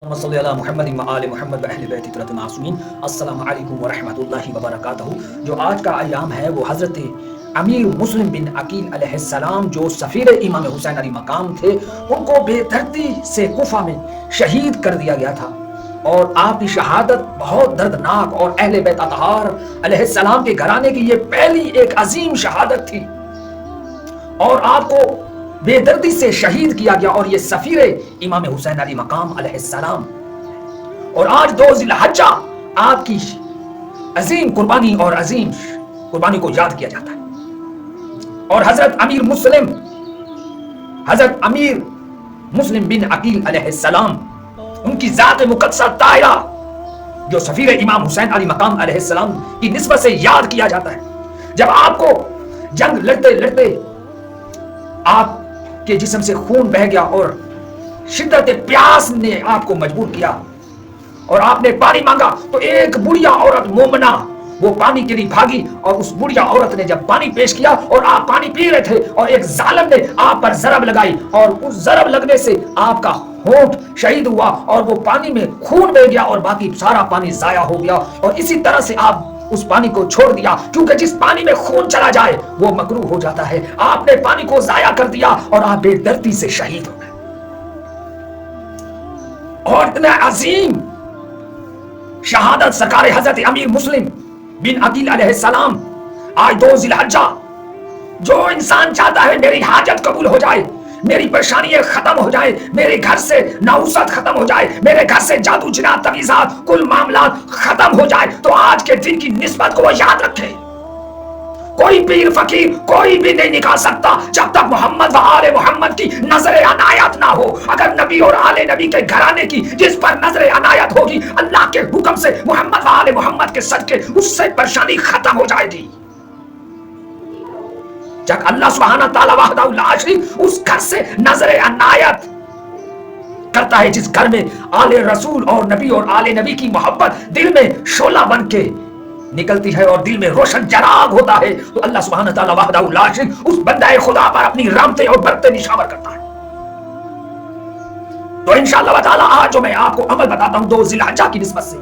صلی اللہ محمد و آل محمد و اہل بیت طرت معصومین۔ السلام علیکم ورحمۃ اللہ وبرکاتہ۔ جو آج کا ایام ہے وہ حضرت امیر مسلم بن عقیل علیہ السلام جو سفیر امام حسین علی مقام تھے، ان کو بے دردی سے کوفہ میں شہید کر دیا گیا تھا، اور آپ کی شہادت بہت دردناک اور اہل بیت اطہار علیہ السلام کے گھرانے کی یہ پہلی ایک عظیم شہادت تھی، اور آپ کو بے دردی سے شہید کیا گیا، اور یہ سفیر امام حسین علی مقام علیہ السلام۔ اور آج 2 ذی الحجہ آپ کی عظیم قربانی اور عظیم قربانی کو یاد کیا جاتا ہے، اور حضرت امیر مسلم بن عقیل علیہ السلام، ان کی ذات مقدسہ طاہرہ جو سفیر امام حسین علی مقام علیہ السلام کی نسبت سے یاد کیا جاتا ہے۔ جب آپ کو جنگ لڑتے لڑتے آپ کے جسم سے خون بہ گیا اور شدت پیاس نے آپ کو مجبور کیا اور آپ نے پانی مانگا، تو ایک بڑھیا عورت مومنہ وہ پانی کے لیے بھاگی، اور اس بڑھیا عورت نے جب پانی پیش کیا اور آپ پانی پی رہے تھے، اور ایک ظالم نے آپ پر ضرب لگائی، اور اس ضرب لگنے سے آپ کا ہونٹ شہید ہوا اور وہ پانی میں خون بہ گیا، اور باقی سارا پانی ضائع ہو گیا، اور اسی طرح سے آپ اس پانی کو چھوڑ دیا، کیونکہ جس پانی میں خون چلا جائے وہ مکروہ ہو جاتا ہے۔ آپ نے پانی کو ضائع کر دیا اور آپ بے دردی سے شہید ہو گئے۔ اور اتنا عظیم شہادت سرکار حضرت امیر مسلم بن عقیل علیہ السلام، آج 2 ذی الحجہ، جو انسان چاہتا ہے میری حاجت قبول ہو جائے، میری پریشانیاں ختم ہو جائے، میرے گھر سے نحوست ختم ہو جائے، میرے گھر سے جادو جنات تعویذات کل معاملات ختم ہو جائے، تو آج کے دن کی نسبت کو وہ یاد رکھے۔ کوئی پیر فقیر کوئی بھی نہیں نکال سکتا جب تک محمد و آل محمد کی نظر عنایت نہ ہو۔ اگر نبی اور آل نبی کے گھرانے کی جس پر نظر عنایت ہوگی، اللہ کے حکم سے محمد و آل محمد کے صدقے اس سے پریشانی ختم ہو جائے گی۔ جب اللہ سبحانہ تعالیٰ وحدہ لا شریک اس گھر سے نظر عنایت کرتا ہے، جس گھر میں آل رسول اور نبی اور آل نبی کی محبت دل میں شعلہ بن کے نکلتی ہے اور دل میں روشن چراغ ہوتا ہے، تو اللہ سبحانہ تعالیٰ وحدہ لا شریک اس بندہ خدا پر اپنی رحمتیں اور برکتیں نشاور کرتا ہے۔ تو انشاءاللہ تعالیٰ آج جو میں آپ کو عمل بتاتا ہوں 2 ذی الحجہ کی نسبت سے،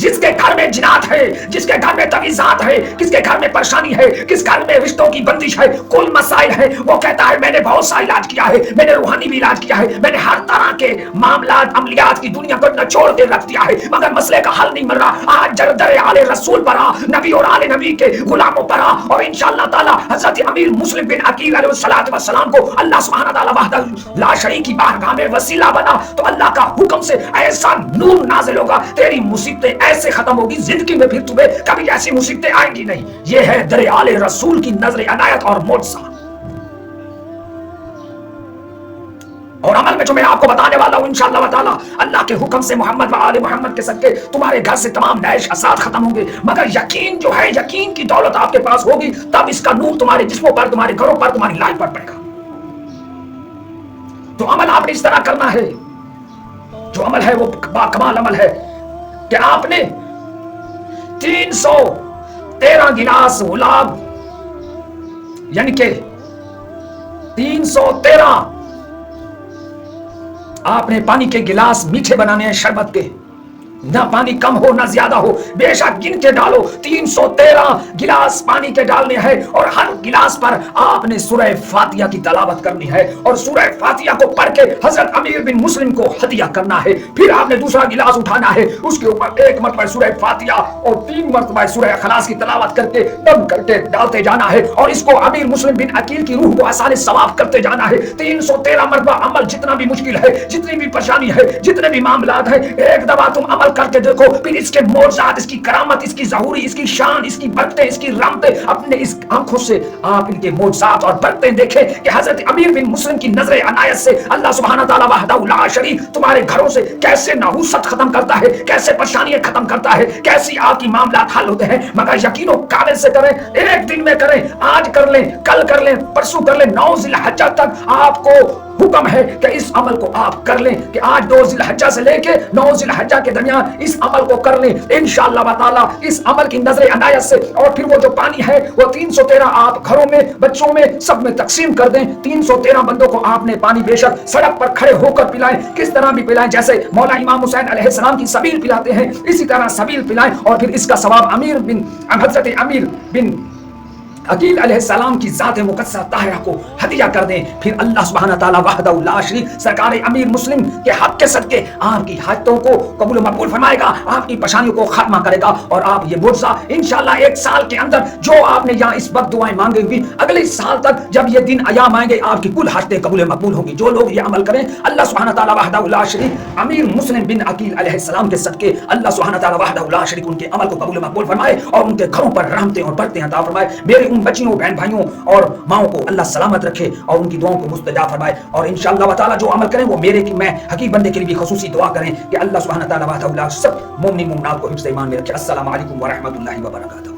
جس کے گھر میں جنات ہے، جس کے گھر میں تعویذات ہے، کس کے گھر میں پریشانی ہے، کس گھر میں رشتوں کی بندش ہے، کل مسائل ہے، وہ کہتا ہے میں نے بہت سا علاج کیا ہے، میں نے روحانی بھی علاج کیا ہے، میں نے ہر طرح کے معاملات عملیات کی دنیا کو نچوڑ کے رکھ دیا ہے، مگر مسئلے کا حل نہیں مل رہا۔ آج در آل رسول پر آ، نبی اور آل نبی کے غلاموں پر آ، اور انشاءاللہ تعالی حضرت امیر مسلم بن عقیل علیہ السلام کو اللہ سبحانہ تعالی وحدہ لا شریک کی بارگاہ میں وسیلہ بنا، تو اللہ کا حکم سے ایسا نور نازل ہوگا، تیری مصیبتیں ایسے ختم ہوگی، زندگی میں پھر تمہیں کبھی ایسی مصیبتیں آئیں گی نہیں۔ یہ ہے در آل رسول کی نظر عنایت اور معجزہ۔ اور عمل میں جو میں آپ کو بتانے والا ہوں انشاءاللہ تعالی اللہ کے حکم سے محمد و آل محمد کے صدقے تمہارے گھر سے تمام نعش حساد ختم ہوں گے، مگر یقین جو ہے، یقین کی دولت آپ کے پاس ہوگی، تب اس کا نور تمہارے جسموں پر، تمہارے گھروں پر، تمہاری لائف پر پڑے گا۔ تو عمل آپ نے اس طرح کرنا ہے، جو عمل ہے وہ باکمال عمل ہے کہ آپ نے 313 گلاس گلاب، یعنی کہ 313 آپ نے پانی کے گلاس میٹھے بنانے ہیں، شربت کے، نہ پانی کم ہو نہ زیادہ ہو، بے شک گن کے ڈالو، 313 گلاس پانی کے ڈالنے ہیں، اور ہر گلاس پر آپ نے سورہ فاتحہ کی تلاوت کرنی ہے، اور سورہ فاتحہ کو پڑھ کے حضرت امیر بن مسلم کو ہدیہ کرنا ہے۔ پھر آپ نے دوسرا گلاس اٹھانا ہے، اس کے اوپر 1 مرتبہ سورہ فاتحہ اور 3 مرتبہ سورہ اخلاص کی تلاوت کر کے دم کر کے ڈالتے جانا ہے، اور اس کو امیر مسلم بن عقیل کی روح کو آسان ثواب کرتے جانا ہے۔ 313 مرتبہ عمل، جتنا بھی مشکل ہے، جتنی بھی پریشانی ہے، جتنے بھی معاملات ہیں، ایک دفعہ تم عمل کر کے دیکھو، پھر اس کے معجزات، اس کی کرامت، اس کی ظہوری، اس کی شان، اس کی برکتیں، اس کی رحمتیں اپنے اس آنکھوں سے آپ ان کے معجزات اور برکتیں دیکھیں کہ حضرت امیر بن مسلم کی نظر عنایت سے اللہ سبحانہ تعالی وحدہ لا شریک تمہارے گھروں سے کیسے نحوست ختم کرتا ہے، کیسے پریشانیاں ختم کرتا ہے، کیسی آپ کی معاملات حل ہوتے ہیں۔ مگر یقین و قابل سے کریں، ایک دن میں کریں، آج کر لیں، کل کر لیں، پرسوں کر لیں، 9 ذی الحجہ تک آپ کو حکم ہے کہ اس عمل کو آپ کر لیں کہ آج 2 ذی الحجہ سے لے کے 9 ذی الحجہ کے درمیان اس عمل کو کر لیں انشاءاللہ تعالی اس عمل کی نظر عنایت سے. اور پھر وہ جو پانی ہے وہ 313 آپ گھروں میں بچوں میں سب میں تقسیم کر دیں. 313 بندوں کو آپ نے پانی بے شک سڑک پر کھڑے ہو کر پلائیں, کس طرح بھی پلائیں, جیسے مولا امام حسین علیہ السلام کی سبیل پلاتے ہیں اسی طرح سبیل پلائیں. اور پھر اس کا ثواب حضرت امیر بن عقیل علیہ السلام کی ذات مقدسہ طاہرہ کو ہدیہ کر دیں. پھر اللہ سبحانہ تعالیٰ وحدہ لا شریک سرکار امیر مسلم کے حق کے صدقے آپ کی حاجتوں کو قبول و مقبول فرمائے گا, آپ کی پریشانیوں کو ختمہ کرے گا, اور آپ یہ معجزہ انشاءاللہ 1 سال کے اندر جو آپ نے یہاں اس وقت دعائیں مانگی ہوئی اگلے سال تک جب یہ دن ایام آئیں گے آپ کی کل حاجتیں قبول و مقبول ہوگی. جو لوگ یہ عمل کریں اللہ سبحانہ تعالیٰ وحدہ لا شریک امیر مسلم بن عقیل علیہ السلام کے صدقے اللہ سبحانہ تعالیٰ وحدہ لا شریک ان کے عمل کو قبول و مقبول فرمائے اور ان کے گھروں پر رحمتیں اور برکتیں عطا فرمائے. میرے ان بچیوں بہن بھائیوں اور ماؤں کو اللہ سلامت رکھے اور ان کی دعاؤں کو مستجاب فرمائے. اور انشاءاللہ تعالی جو عمل کریں وہ میرے کی میں حقیق بندے کے لیے بھی خصوصی دعا کریں کہ اللہ سبحانہ تعالی سب مومنین مومنات کو حفظ ایمان میں رکھے. السلام علیکم ورحمۃ اللہ وبرکاتہ.